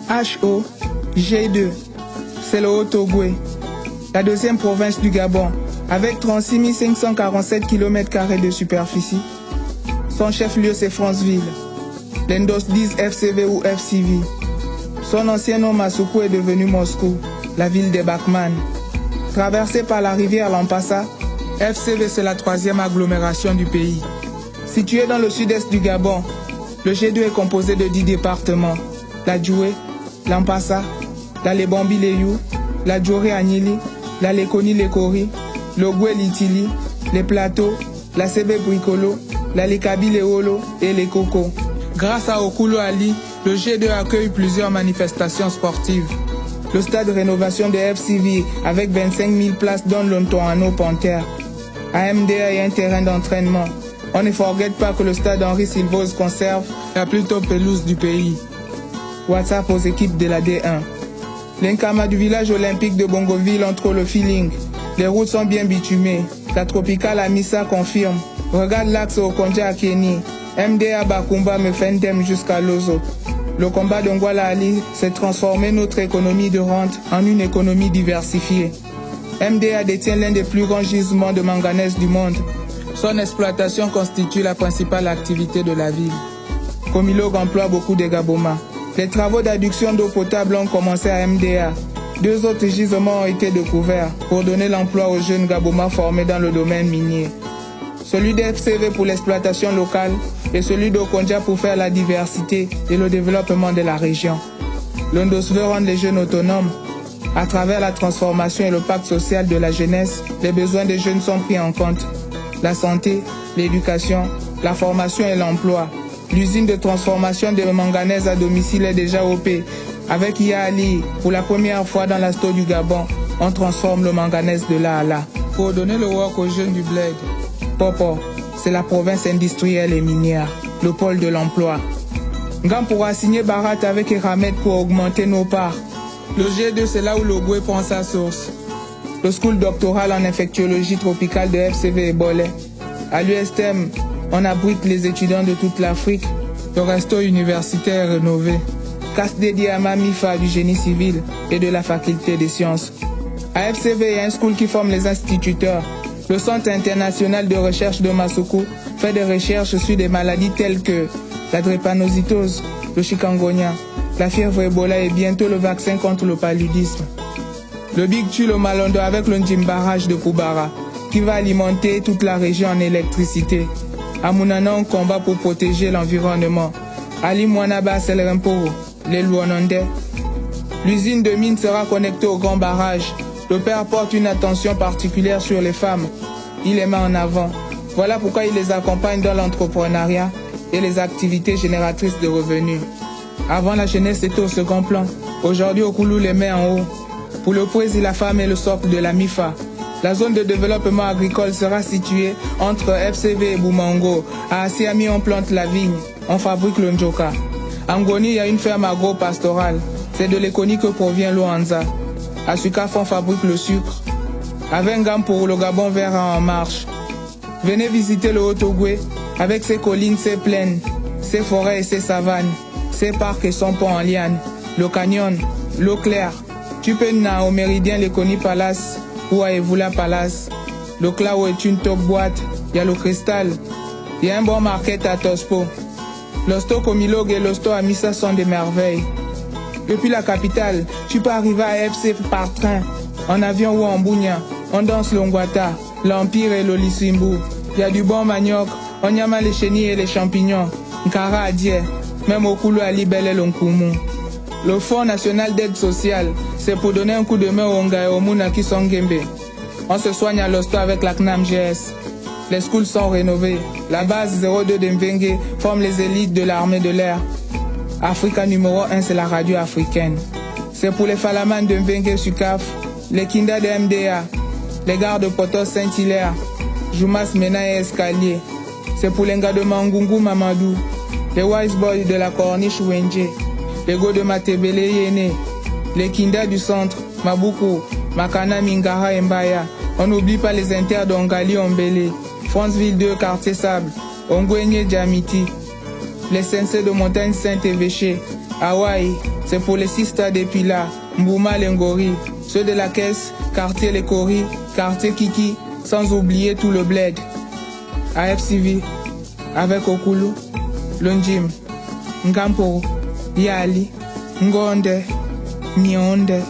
HO, G2, c'est le Haut-Ogooué, la deuxième province du Gabon, avec 36 547 km² de superficie. Son chef-lieu c'est Franceville. L'Endos disent FCV ou FCV. Son ancien nom Masuku est devenu Moscou, la ville des Bachman. Traversée par la rivière Lampassa, FCV c'est la troisième agglomération du pays. Située dans le sud-est du Gabon, le G2 est composé de 10 départements. La Djoué, Lampassa, la Lebombi-Leyou, la Djoré-Agnili, la Lekoni-Lekori, l'Ogoué-Litili, les Plateaux, la Sébé-Bricolo, la Lekabi-Leolo et les Koko. Grâce à Okoulo Ali, le G2 accueille plusieurs manifestations sportives. Le stade de rénovation de FCV avec 25 000 places donne l'Ontoano Panther. À MDA et un terrain d'entraînement. On ne forget pas que le stade Henri Silvose conserve la plus top pelouse du pays. WhatsApp aux équipes de la D1. L'Inkama du village olympique de Bongoville entre le feeling. Les routes sont bien bitumées. La tropicale Amissa confirme. Regarde l'axe au Konja à Kenny. MDA Bakumba me fendem jusqu'à Lozo. Le combat de Ngwala Ali, c'est transformer notre économie de rente en une économie diversifiée. MDA détient l'un des plus grands gisements de manganèse du monde. Son exploitation constitue la principale activité de la ville. Comilog emploie beaucoup de Gaboma. Les travaux d'adduction d'eau potable ont commencé à MDA. 2 autres gisements ont été découverts pour donner l'emploi aux jeunes Gaboma formés dans le domaine minier. Celui d'FCV pour l'exploitation locale et celui d'Okonja pour faire la diversité et le développement de la région. L'Ondos veut rendre les jeunes autonomes. À travers la transformation et le pacte social de la jeunesse, les besoins des jeunes sont pris en compte. La santé, l'éducation, la formation et l'emploi. L'usine de transformation de manganèse à domicile est déjà OP. Avec Yaali, pour la première fois dans l'Asto du Gabon, on transforme le manganèse de là à là. Pour donner le work aux jeunes du bled. Popo, c'est la province industrielle et minière, le pôle de l'emploi. Ngam pourra signer Barat avec Eramet pour augmenter nos parts. Le G2, c'est là où le Goué prend sa source. Le school doctoral en infectiologie tropicale de FCV est Bolé. À l'USTM, on abrite les étudiants de toute l'Afrique. Le resto universitaire est rénové. Casse dédié à Mamifa du génie civil et de la faculté des sciences. À FCV, il y a un school qui forme les instituteurs. Le Centre international de recherche de Masuku fait des recherches sur des maladies telles que la drépanocytose, le chikungunya, la fièvre Ebola et bientôt le vaccin contre le paludisme. Le Big tue le Malondo avec le Njimbarrage de Koubara qui va alimenter toute la région en électricité. À Mounana, on combat pour protéger l'environnement. Ali Mouanaba Selremporo, les Luonondais. L'usine de mine sera connectée au grand barrage. Le père porte une attention particulière sur les femmes. Il les met en avant. Voilà pourquoi il les accompagne dans l'entrepreneuriat et les activités génératrices de revenus. Avant, la jeunesse était au second plan. Aujourd'hui, Okoulou les met en haut. Pour le Pouézi, la femme est le socle de la MIFA. La zone de développement agricole sera située entre FCV et Boumango. À Asiami, on plante la vigne. On fabrique le njoka. À Ngoni, il y a une ferme agro-pastorale. C'est de Lekoni que provient l'eau Anza. À Sukaf, on fabrique le sucre. À Vengam, pour le Gabon vert en marche. Venez visiter le Haut-Ogooué avec ses collines, ses plaines, ses forêts et ses savanes, ses parcs et son pont en liane, le canyon, l'eau claire. Tu peux aller au méridien Lekoni Palace ou à Evula Palace. Le Klao est une top boîte. Il y a le cristal. Il y a un bon market à Tospo. L'hosto Komilog et l'hosto Amissa sont des merveilles. Depuis la capitale, tu peux arriver à FC par train, en avion ou en bougna. On danse l'Ongwata, l'Empire et l'Olisimbu. Il y a du bon manioc, on y a les chenilles et les champignons. Nkara Adie, même Okoulo Ali Bel et l'Onkumu. Le Fonds national d'aide sociale, c'est pour donner un coup de main aux Nga et aux Mouna qui sont Gembe. On se soigne à l'hosto avec la CNAM GS. Les schools sont rénovés. La base 02 de Mvengue forme les élites de l'armée de l'air. Africa numéro 1, c'est la radio africaine. C'est pour les Falaman de Mvengue Sukaf, les Kinda de MDA, les gardes de Potos Saint-Hilaire, Joumas Mena et Escalier. C'est pour les gars de Mangungu Mamadou, les Wise Boys de la Corniche Wenje, les Go de Matebele Yene, les Kinda du centre, Mabuku, Makana, Mingara et Mbaya. On n'oublie pas les inters d'Ongali, Ombélé, Franceville 2, quartier Sable, Ongwenye, Djamiti, les sensei de Montagne Sainte et Véché. Hawaï, c'est pour les 6 stades des Pilas, Mbouma, Lengori, ceux de la Caisse, quartier Les Kori, quartier Kiki, sans oublier tout le bled. AFCV, avec Okulu, Lonjim, Ngamporo, Yali, Ngonde, Mionde.